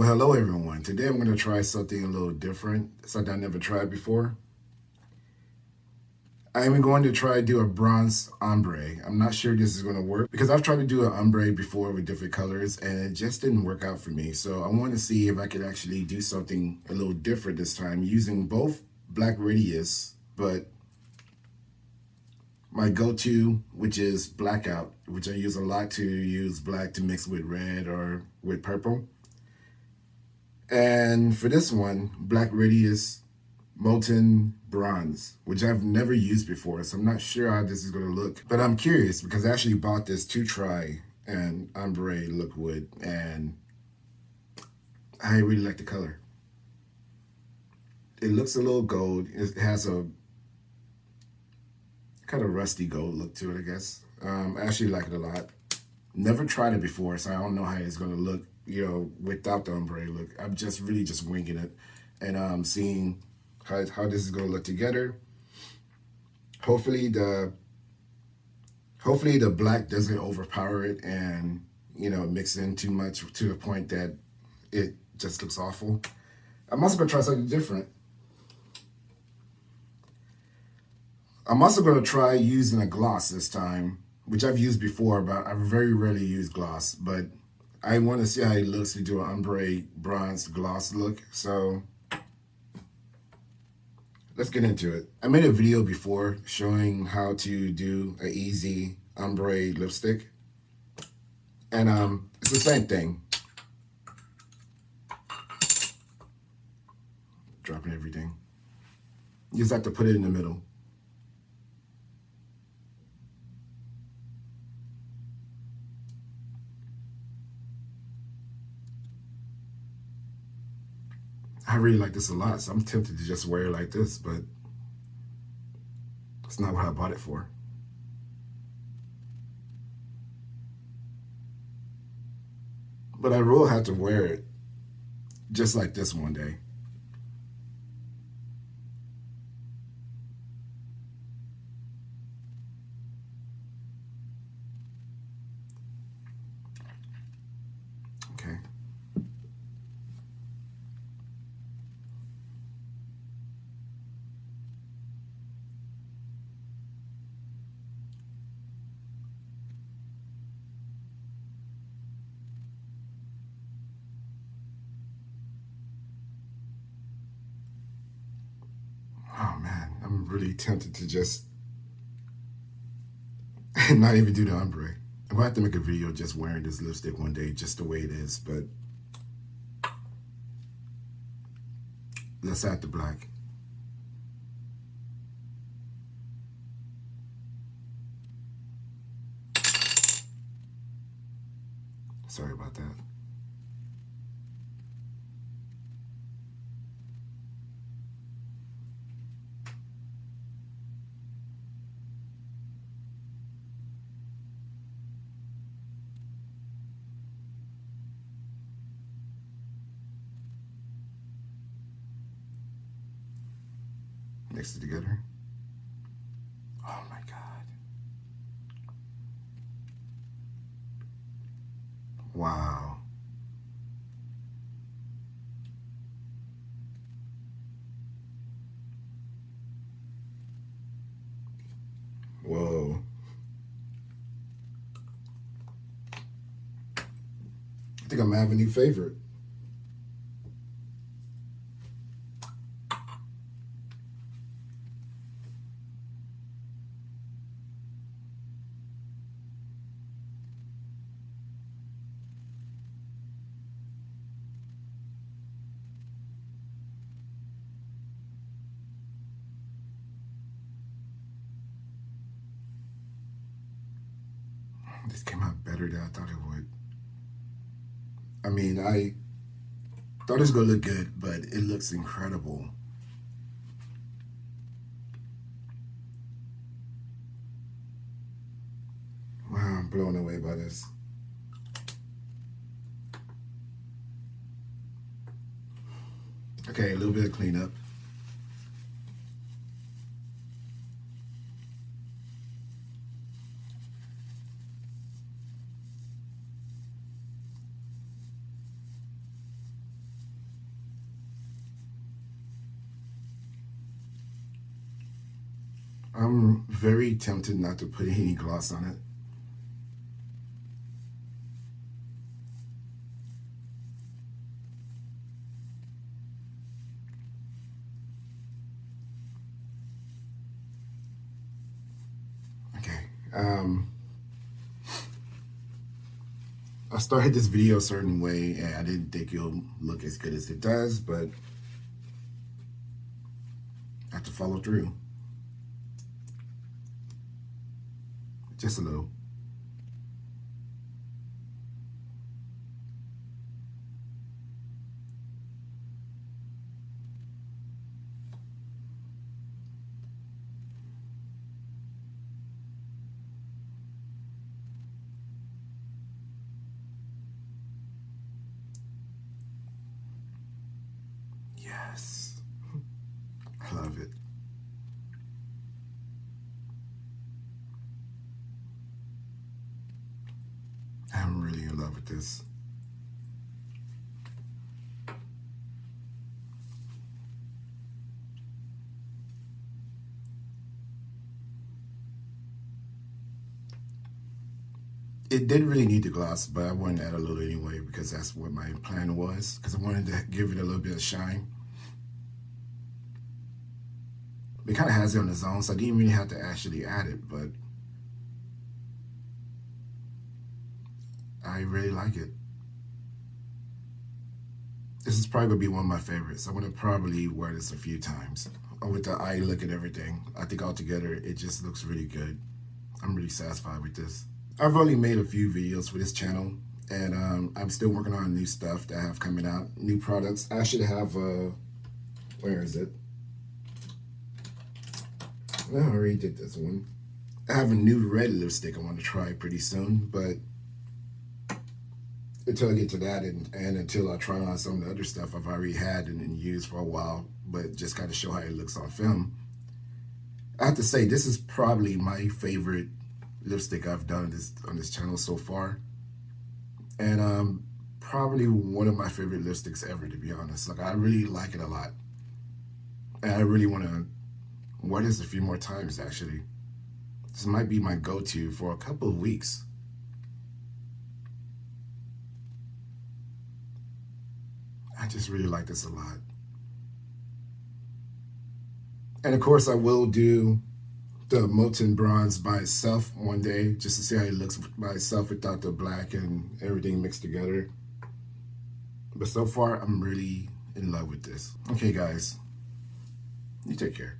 Well, hello everyone. Today I'm going to try something a little different, something I never tried before. I'm going to try to do a bronze ombre. I'm not sure this is going to work because I've tried to do an ombre before with different colors and it just didn't work out for me. So I want to see if I could actually do something a little different this time using both black radius, but my go-to, which is blackout, which I use a lot to use black to mix with red or with purple. And for this one, black radius molten bronze, which I've never used before, so I'm not sure how this is going to look. But I'm curious because I actually bought this to try an ombre look with, and I really like the color. It looks a little gold. It has a kind of rusty gold look to it, I guess. I actually like it a lot. Never tried it before, so I don't know how it's going to look, without the ombre look. I'm just really just winging it and seeing how this is going to look together. Hopefully the black doesn't overpower it and mix in too much to the point that it just looks awful. I'm also going to try something different. I'm also going to try using a gloss this time, which I've used before, but I very rarely use gloss. But I want to see how it looks to do an ombre bronze gloss look. So let's get into it. I made a video before showing how to do an easy ombre lipstick. And it's the same thing. Dropping everything. You just have to put it in the middle. I really like this a lot, so I'm tempted to just wear it like this, but it's not what I bought it for. But I will have to wear it just like this one day. Okay. Oh man, I'm really tempted to just not even do the ombre. I'm gonna have to make a video just wearing this lipstick one day, just the way it is, but let's add the black. Sorry about that. Mix it together. Oh my God. Wow. Whoa. I think I'm having a new favorite. This came out better than I thought it would. I mean, I thought it was gonna look good, but it looks incredible. Wow, I'm blown away by this. Okay, a little bit of cleanup. I'm very tempted not to put any gloss on it. Okay. I started this video a certain way and I didn't think it'll look as good as it does, but I have to follow through. Just a little. Yes. I love it. I'm really in love with this. It didn't really need the gloss, but I wanted to add a little anyway because that's what my plan was, because I wanted to give it a little bit of shine. It kind of has it on its own, so I didn't really have to actually add it, but I really like it. This is probably gonna be one of my favorites. I'm gonna probably wear this a few times. With the eye look and everything, I think altogether it just looks really good. I'm really satisfied with this. I've only made a few videos for this channel, and I'm still working on new stuff that I have coming out, new products. I should have where is it? I already did this one. I have a new red lipstick I want to try pretty soon, but until I get to that and until I try on some of the other stuff I've already had and used for a while, but just kind of show how it looks on film. I have to say, this is probably my favorite lipstick I've done on this channel so far, and probably one of my favorite lipsticks ever, to be honest. Like, I really like it a lot, and I really want to wear this a few more times. Actually, this might be my go-to for a couple of weeks. I just really like this a lot. And of course, I will do the molten bronze by itself one day, just to see how it looks by itself without the black and everything mixed together. But so far, I'm really in love with this. Okay, guys, you take care.